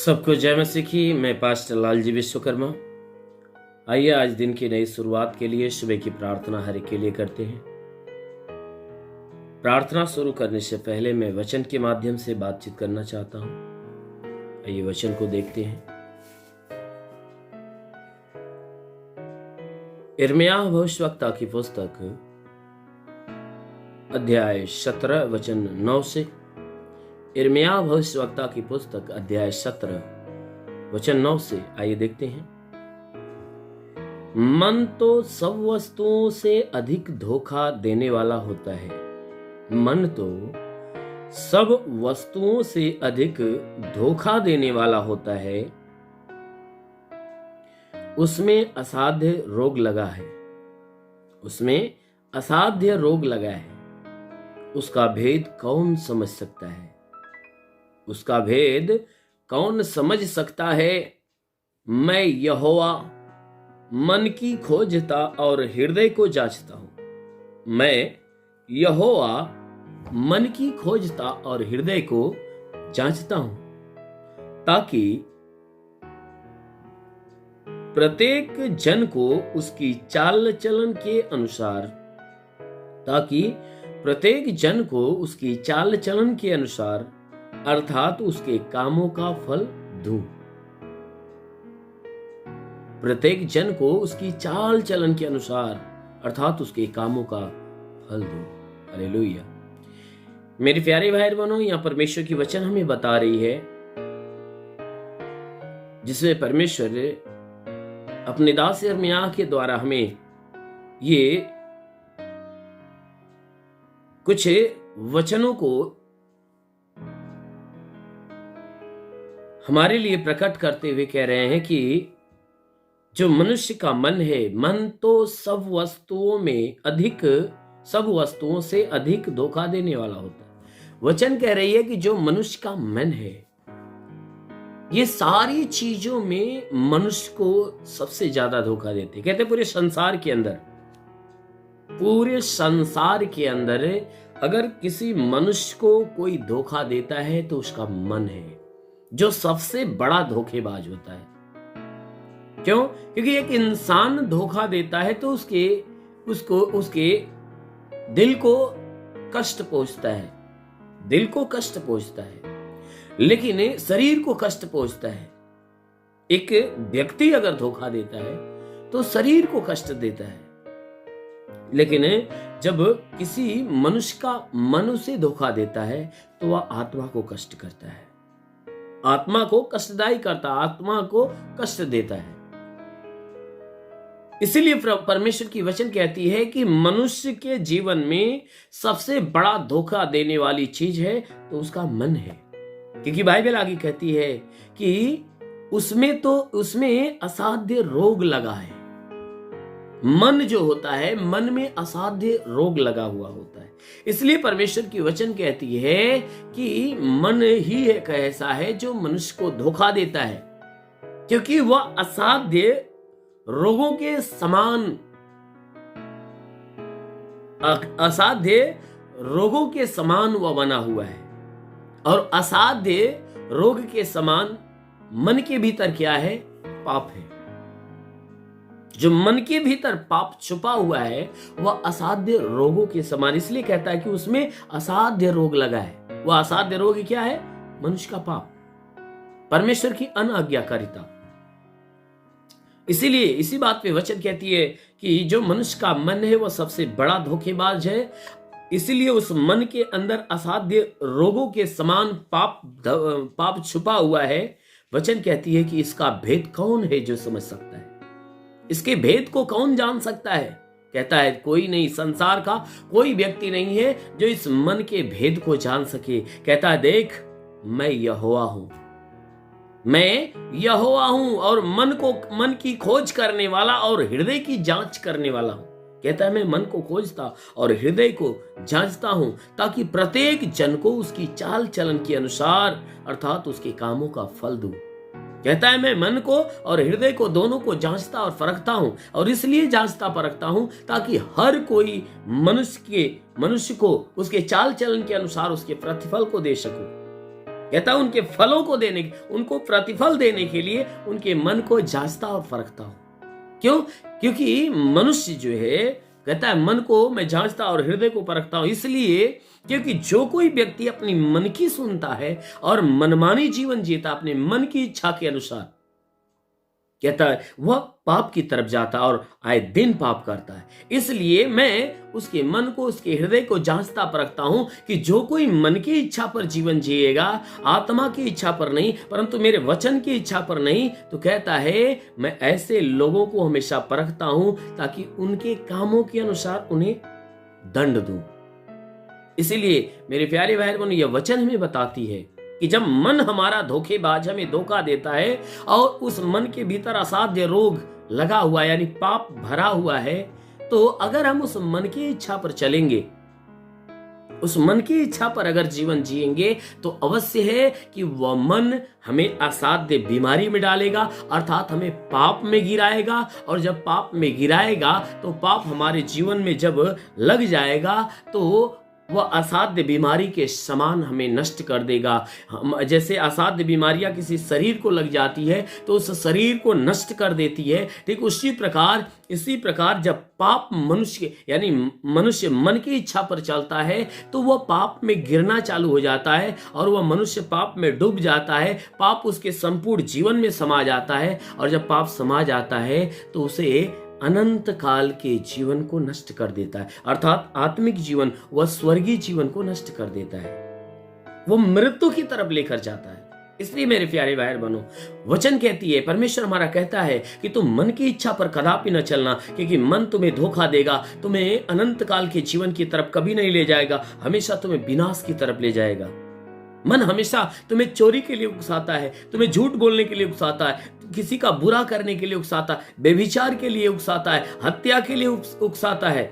सबको जय मसीह की। मैं पास्टर लालजी विश्वकर्मा। आइए आज दिन की नई शुरुआत के लिए सुबह की प्रार्थना हर एक के लिए करते हैं। प्रार्थना शुरू करने से पहले मैं वचन के माध्यम से बातचीत करना चाहता हूं। आइए वचन को देखते हैं। यिर्मयाह भविष्यवक्ता की पुस्तक अध्याय 17 वचन 9 से। यिर्मयाह भविष्यवक्ता की पुस्तक अध्याय 17 वचन 9 से आइए देखते हैं। मन तो सब वस्तुओं से अधिक धोखा देने वाला होता है। मन तो सब वस्तुओं से अधिक धोखा देने वाला होता है। उसमें असाध्य रोग लगा है। उसमें असाध्य रोग लगा है। उसका भेद कौन समझ सकता है? उसका भेद कौन समझ सकता है? मैं यहोवा मन की खोजता और हृदय को जांचता हूं। मैं यहोवा मन की खोजता और हृदय को जांचता हूं, ताकि प्रत्येक जन को उसकी चाल चलन के अनुसार अर्थात उसके कामों का फल दूं। प्रत्येक जन को उसकी चाल चलन के अनुसार अर्थात उसके कामों का फल दूं। हालेलुया। मेरे प्यारे भाई बहनों, यहां परमेश्वर की वचन हमें बता रही है, जिसमें परमेश्वर अपने दास यिर्मयाह के द्वारा हमें ये कुछ वचनों को हमारे लिए प्रकट करते हुए कह रहे हैं कि जो मनुष्य का मन है, मन तो सब वस्तुओं से अधिक धोखा देने वाला होता है। वचन कह रही है कि जो मनुष्य का मन है, ये सारी चीजों में मनुष्य को सबसे ज्यादा धोखा देते। कहते पूरे संसार के अंदर अगर किसी मनुष्य को कोई धोखा देता है तो उसका मन है, जो सबसे बड़ा धोखेबाज होता है। क्यों? क्योंकि एक इंसान धोखा देता है तो उसके दिल को कष्ट पहुंचता है, लेकिन शरीर को कष्ट पहुंचता है। एक व्यक्ति अगर धोखा देता है तो शरीर को कष्ट देता है, लेकिन जब किसी मनुष्य का मन उसे धोखा देता है तो वह आत्मा को कष्ट करता है, आत्मा को कष्टदायी करता है, आत्मा को कष्ट देता है। इसीलिए परमेश्वर की वचन कहती है कि मनुष्य के जीवन में सबसे बड़ा धोखा देने वाली चीज है तो उसका मन है। क्योंकि बाइबल आगे कहती है कि उसमें असाध्य रोग लगा है। मन जो होता है, मन में असाध्य रोग लगा हुआ होता है। इसलिए परमेश्वर की वचन कहती है कि मन ही एक ऐसा है जो मनुष्य को धोखा देता है, क्योंकि वह असाध्य रोगों के समान वह बना हुआ है। और असाध्य रोग के समान मन के भीतर क्या है? पाप है। जो मन के भीतर पाप छुपा हुआ है वह असाध्य रोगों के समान, इसलिए कहता है कि उसमें असाध्य रोग लगा है। वह असाध्य रोग क्या है? मनुष्य का पाप, परमेश्वर की अनाज्ञाकारिता। इसीलिए इसी बात पे वचन कहती है कि जो मनुष्य का मन है वह सबसे बड़ा धोखेबाज है। इसीलिए उस मन के अंदर असाध्य रोगों के समान पाप छुपा हुआ है। वचन कहती है कि इसका भेद कौन है जो समझ सकता है? इसके भेद को कौन जान सकता है? कहता है कोई नहीं, संसार का कोई व्यक्ति नहीं है जो इस मन के भेद को जान सके। कहता है देख, मैं यहोवा हूं और मन की खोज करने वाला और हृदय की जांच करने वाला हूं। कहता है मैं मन को खोजता और हृदय को जांचता हूं, ताकि प्रत्येक जन को उसकी चाल चलन के अनुसार अर्थात उसके कामों का फल दूं। कहता है मैं मन को और हृदय को दोनों को जांचता और परखता हूं, और इसलिए जांचता परखता हूं ताकि हर कोई मनुष्य को उसके चाल चलन के अनुसार उसके प्रतिफल को दे सकूं। कहता है उनके फलों को देने, उनको प्रतिफल देने के लिए उनके मन को जांचता और परखता हूं। क्यों? क्योंकि मनुष्य जो है, कहता है मन को मैं जांचता और हृदय को परखता हूं, इसलिए क्योंकि जो कोई व्यक्ति अपनी मन की सुनता है और मनमानी जीवन जीता अपने मन की इच्छा के अनुसार, कहता है वह पाप की तरफ जाता और आए दिन पाप करता है। इसलिए मैं उसके मन को, उसके हृदय को जांचता परखता हूं कि जो कोई मन की इच्छा पर जीवन जिएगा, आत्मा की इच्छा पर नहीं परंतु मेरे वचन की इच्छा पर नहीं, तो कहता है मैं ऐसे लोगों को हमेशा परखता हूं ताकि उनके कामों के अनुसार उन्हें दंड दूं। इसीलिए मेरे प्यारे भाई बहनों, यह वचन हमें बताती है कि जब मन हमारा धोखेबाज हमें धोखा देता है और उस मन के भीतर असाध्य रोग लगा हुआ है, यानी पाप भरा हुआ है, तो अगर हम उस मन की इच्छा पर चलेंगे, उस मन की इच्छा पर अगर जीवन जिएंगे, तो अवश्य है कि वह मन हमें असाध्य बीमारी में डालेगा, अर्थात हमें पाप में गिराएगा। और जब पाप में गिराएगा तो पाप हमारे जीवन में जब लग जाएगा तो वह असाध्य बीमारी के समान हमें नष्ट कर देगा। जैसे असाध्य बीमारियां किसी शरीर को लग जाती है तो उस शरीर को नष्ट कर देती है, ठीक इसी प्रकार जब पाप मनुष्य यानी मनुष्य मन की इच्छा पर चलता है तो वह पाप में गिरना चालू हो जाता है और वह मनुष्य पाप में डूब जाता है। पाप उसके संपूर्ण जीवन में समा जाता है और जब पाप समा जाता है तो उसे अनंत काल के जीवन को नष्ट कर देता है, अर्थात आत्मिक जीवन व स्वर्गीय जीवन को नष्ट कर देता है, वो मृत्यु की तरफ लेकर जाता है। इसलिए मेरे प्यारे भाई बहनों, वचन कहती है, परमेश्वर हमारा कहता है कि तुम मन की इच्छा पर कदापि न चलना, क्योंकि मन तुम्हें धोखा देगा, तुम्हें अनंत काल के जीवन की तरफ कभी नहीं ले जाएगा, हमेशा तुम्हें विनाश की तरफ ले जाएगा। मन हमेशा तुम्हें चोरी के लिए उकसाता है, तुम्हें झूठ बोलने के लिए उकसाता है, किसी का बुरा करने के लिए उकसाता है, व्यभिचार के लिए उकसाता है, हत्या के लिए उकसाता है,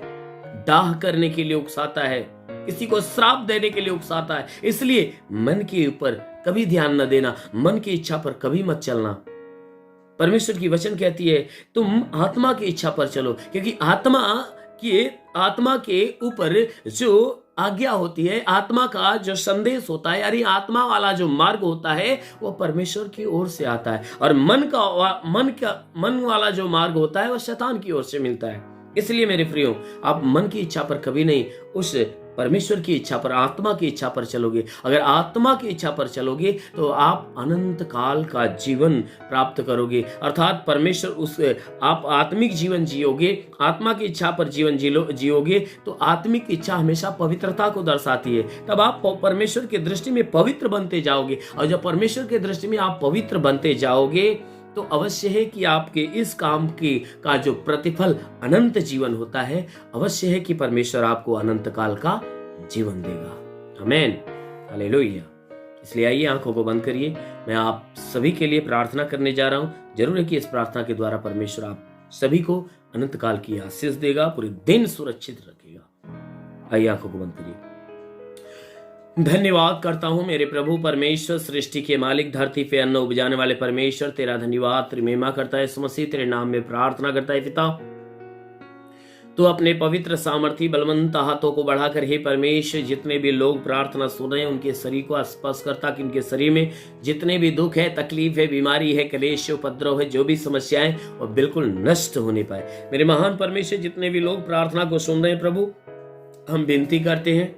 दाह करने के लिए उकसाता है, किसी को श्राप देने के लिए उकसाता है। इसलिए मन के ऊपर कभी ध्यान न देना, मन की इच्छा पर कभी मत चलना। परमेश्वर की वचन कहती है तुम आत्मा की इच्छा पर चलो, क्योंकि आत्मा के ऊपर जो आज्ञा होती है, आत्मा का जो संदेश होता है, यानी आत्मा वाला जो मार्ग होता है वो परमेश्वर की ओर से आता है, और मन वाला जो मार्ग होता है वह शैतान की ओर से मिलता है। इसलिए मेरे प्रियो, आप मन की इच्छा पर कभी नहीं, उस परमेश्वर की इच्छा पर, आत्मा की इच्छा पर चलोगे। अगर आत्मा की इच्छा पर चलोगे तो आप अनंत काल का जीवन प्राप्त करोगे, अर्थात परमेश्वर आप आत्मिक जीवन जियोगे, आत्मा की इच्छा पर जीवन जियोगे। तो आत्मिक इच्छा हमेशा पवित्रता को दर्शाती है, तब आप परमेश्वर की दृष्टि में पवित्र बनते जाओगे, और जब परमेश्वर की दृष्टि में आप पवित्र बनते जाओगे तो अवश्य है कि आपके इस काम का जो प्रतिफल अनंत जीवन होता है, अवश्य है कि परमेश्वर आपको अनंत काल का जीवन देगा। आमीन, हालेलुया। इसलिए आइए आंखों को बंद करिए, मैं आप सभी के लिए प्रार्थना करने जा रहा हूं। जरूर है कि इस प्रार्थना के द्वारा परमेश्वर आप सभी को अनंत काल की आशीष देगा, पूरे दिन सुरक्षित रखेगा। आइए आंखों को बंद करिए। धन्यवाद करता हूं मेरे प्रभु परमेश्वर, सृष्टि के मालिक, धरती पे अन्न उपजाने वाले परमेश्वर, तेरा धन्यवाद, तेरी महिमा करता है मसीह, तेरे नाम में प्रार्थना करता है पिता। तो अपने पवित्र सामर्थी बलवंत हाथों को बढ़ाकर हे परमेश्वर, जितने भी लोग प्रार्थना सुन रहे हैं उनके शरीर को स्पर्श करता, कि उनके शरीर में जितने भी दुख है, तकलीफ है, बीमारी है, क्लेश, उपद्रव है, जो भी समस्याएं, वो बिल्कुल नष्ट होने पाए। मेरे महान परमेश्वर, जितने भी लोग प्रार्थना को सुन रहे हैं प्रभु, हम विनती करते हैं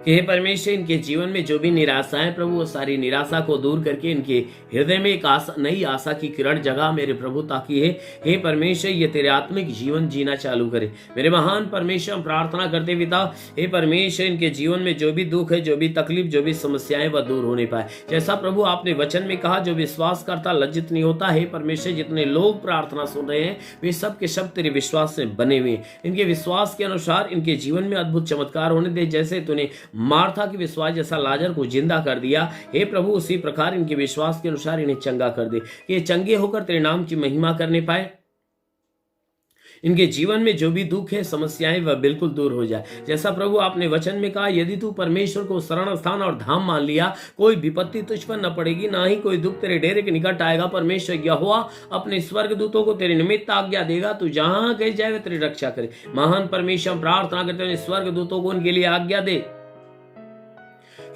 कि हे परमेश्वर, इनके जीवन में जो भी निराशा है प्रभु, वो सारी निराशा को दूर करके इनके हृदय में एक नई आशा की किरण जगा मेरे प्रभु, ताकि हे परमेश्वर ये तेरे आत्मिक जीवन जीना चालू करे। मेरे महान परमेश्वर, हम प्रार्थना करते पिता, हे परमेश्वर, इनके जीवन में जो भी दुख है, जो भी तकलीफ, जो भी समस्याएं, वह दूर होने पाए। जैसा प्रभु आपने वचन में कहा, जो विश्वास करता लज्जित नहीं होता। हे परमेश्वर, जितने लोग प्रार्थना सुन रहे हैं वे सब के सब तेरे विश्वास से बने हुए, इनके विश्वास के अनुसार इनके जीवन में अद्भुत चमत्कार होने दे। जैसे तूने मार्था के विश्वास जैसा लाजर को जिंदा कर दिया, हे प्रभु, उसी प्रकार इनके विश्वास के अनुसार इन्हें चंगा कर दे, कि ये चंगे होकर तेरे नाम की महिमा करने पाए। इनके जीवन में जो भी दुख है, समस्याएं, वह बिल्कुल दूर हो जाए। जैसा प्रभु आपने वचन में कहा, यदि तू परमेश्वर को शरण स्थान और धाम मान लिया, कोई विपत्ति तुझ पर न पड़ेगी, ना ही कोई दुख तेरे डेरे के निकट आएगा। परमेश्वर यहोवा अपने स्वर्ग दूतों को तेरे निमित्त आज्ञा देगा, तू जहां कहीं जाए वह तेरी रक्षा करे। महान परमेश्वर, प्रार्थना करते हैं स्वर्ग दूतों को उनके लिए आज्ञा दे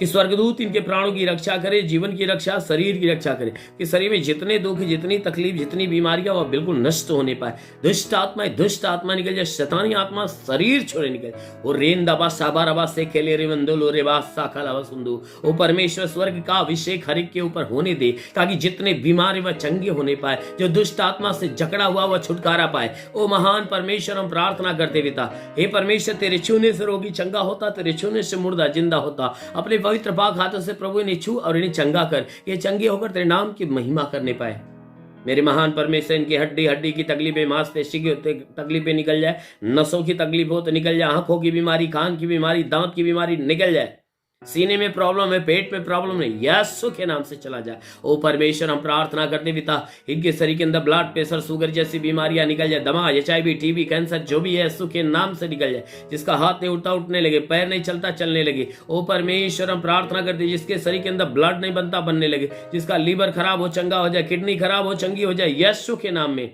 कि स्वर्गदूत इनके प्राणों की रक्षा करे, जीवन की रक्षा, शरीर की रक्षा करे, कि शरीर में जितने दुख, जितनी तकलीफ, जितनी बीमारियां वह बिल्कुल नष्ट होने पाए। दुष्ट आत्मा निकल जाए, शैतानी आत्मा शरीर छोड़े निकल। और रेन दबा साबा रबा से खेले रे वंदोलो रे बासा खलावा सुंदू। ओ परमेश्वर स्वर्ग का अभिषेक हर एक के ऊपर होने दे, ताकि जितने बीमार वह चंगे होने पाए, जो दुष्ट आत्मा से जकड़ा हुआ वह छुटकारा पाए। ओ महान परमेश्वर, हम प्रार्थना करते पिता, हे परमेश्वर, तेरे छूने से रोगी चंगा होता, तेरे छूने से मुर्दा जिंदा होता। अपने पवित्र पाक हाथों से प्रभु इन्हें छू और इन्हें चंगा कर, ये चंगे होकर तेरे नाम की महिमा करने पाए। मेरे महान परमेश्वर, इनकी हड्डी की तकलीफें, मांसपेशी की तकलीफें निकल जाए, नसों की तकलीफ हो तो निकल जाए, आंखों की बीमारी, कान की बीमारी, दांत की बीमारी निकल जाए, सीने में प्रॉब्लम है, पेट में प्रॉब्लम है, यीशु के नाम से चला जाए। ओ परमेश्वर, हम प्रार्थना करते पिता, इनके शरीर के अंदर ब्लड प्रेशर, शुगर जैसी बीमारियां निकल जाए, दमा, HIV, TB, कैंसर जो भी है, यीशु के नाम से निकल जाए। जिसका हाथ नहीं उठता उठने लगे, पैर नहीं चलता चलने लगे। ओ परमेश्वर, हम प्रार्थना करते, जिसके शरीर के अंदर ब्लड नहीं बनता बनने लगे, जिसका लीवर खराब हो चंगा हो जाए, किडनी खराब हो चंगी हो जाए, यीशु के नाम में,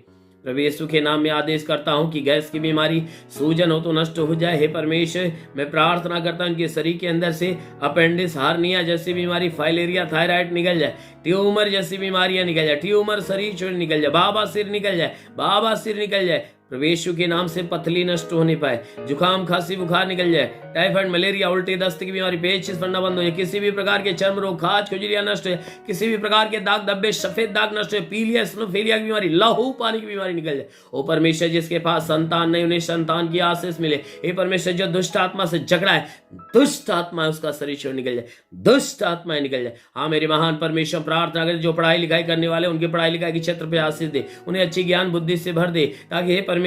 प्रभु यीशु के नाम में आदेश करता हूं कि गैस की बीमारी, सूजन हो तो नष्ट हो जाए। हे परमेश्वर, मैं प्रार्थना करता हूं कि शरीर के अंदर से अपेंडिक्स, हार्निया जैसी बीमारी, फाइलेरिया, थायराइड निकल जाए, ट्यूमर जैसी बीमारियां निकल जाए, ट्यूमर शरीर छोड़ निकल जाए, बाबा सिर निकल जाए, बाबा सिर निकल जाए। प्रभु यीशु के नाम से पथली नष्ट होने पाए, जुकाम, खांसी, बुखार निकल जाए, टाइफाइड, मलेरिया, उल्टी, दस्त की बीमारी, पेचिश पड़ना बंद हो जाए, किसी भी प्रकार के चर्म रोग, खाज, खुजलियां नष्ट हो, किसी भी प्रकार के दाग धब्बे, सफेद दाग नष्ट हो, पीलिया, स्नोफेलिया की बीमारी, लहू पानी की बीमारी निकल जाए। ओ परमेश्वर, जिसके पास संतान नहीं, उन्हें संतान की आशीष मिले। हे परमेश्वर, जो दुष्ट आत्मा से झगड़ा है, दुष्ट आत्मा उसका शरीर छोड़ निकल जाए, दुष्ट आत्मा निकल जाए। हाँ मेरे महान परमेश्वर, प्रार्थना कर, जो पढ़ाई लिखाई करने वाले, उनके पढ़ाई लिखाई के क्षेत्र पे आशीष दे, उन्हें अच्छी ज्ञान बुद्धि से भर दे, ताकि हे परमेश्वर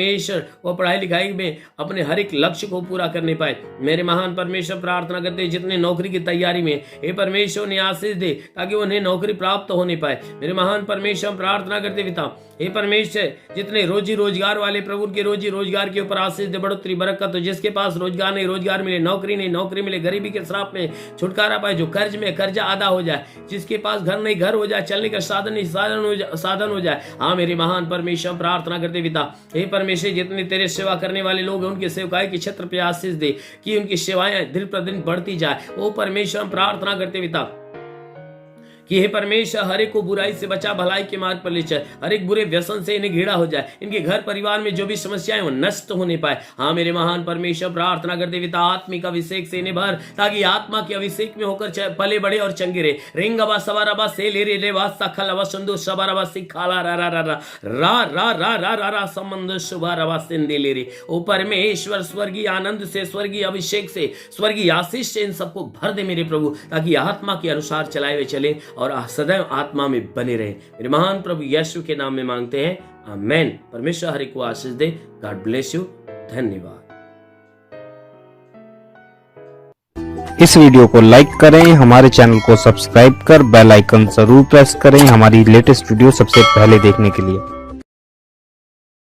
वो पढ़ाई लिखाई में अपने हर एक लक्ष्य को पूरा करने पाए। मेरे महान परमेश्वर, प्रार्थना करते हैं, जितने नौकरी की तैयारी में, हे परमेश्वर उन्हें आशीष दे, ताकि उन्हें नौकरी प्राप्त होने पाए। मेरे महान परमेश्वर, प्रार्थना करते पिता, हे परमेश्वर, जितने रोजी रोजगार वाले, प्रभु के रोजी रोजगार के ऊपर आशीष दे, बढ़ोतरी, बरकत हो। जिसके पास रोजगार नहीं, रोजगार मिले, नौकरी नहीं, नौकरी मिले, गरीबी के श्राप में छुटकारा पाए, जो कर्ज में कर्जा आधा हो जाए, जिसके पास घर नहीं घर हो जाए, चलने का साधन नहीं साधन हो जाए। हाँ मेरे महान परमेश्वर, प्रार्थना करते पिता, हे परमेश्वर, जितने तेरे सेवा करने वाले लोग हैं, उनके सेवकाई के क्षेत्र पे आशीष दे, कि उनकी सेवाएं दिन प्रतिदिन बढ़ती जाए। ओ परमेश्वर, हम प्रार्थना करते पिता, कि हे परमेश्वर, हर एक को बुराई से बचा, भलाई के मार्ग पर ले चल, हर एक बुरे व्यसन से इन्हें घिरा हो जाए, इनके घर परिवार में जो भी समस्याएं वो नष्ट होने पाए। हाँ मेरे महान परमेश्वर, प्रार्थना करते पिता, आत्मिक अभिषेक से इन्हें भर, ताकि आत्मा के अभिषेक में होकर पले बड़े और चंगे रहे। रिंगबा सवारबा से ले रे लेवा सखलवा संदो सबारबा सिखाला रा रा रा रा रा रा रा रा रा रा संबंध शुभारबा सिंदे ले रे। ओ परमेश्वर, स्वर्गीय आनंद से, स्वर्गीय अभिषेक से, स्वर्गीय आशीष से इन सबको भर दे मेरे प्रभु, ताकि आत्मा के अनुसार चलाए हुए चले और सदैव आत्मा में बने रहे। मेरे महान प्रभु यीशु के नाम में मांगते हैं, आमेन। परमेश्वर हर एक को आशीष दे। God bless you. धन्यवाद। इस वीडियो को लाइक करें, हमारे चैनल को सब्सक्राइब कर बेल आइकन जरूर प्रेस करें हमारी लेटेस्ट वीडियो सबसे पहले देखने के लिए।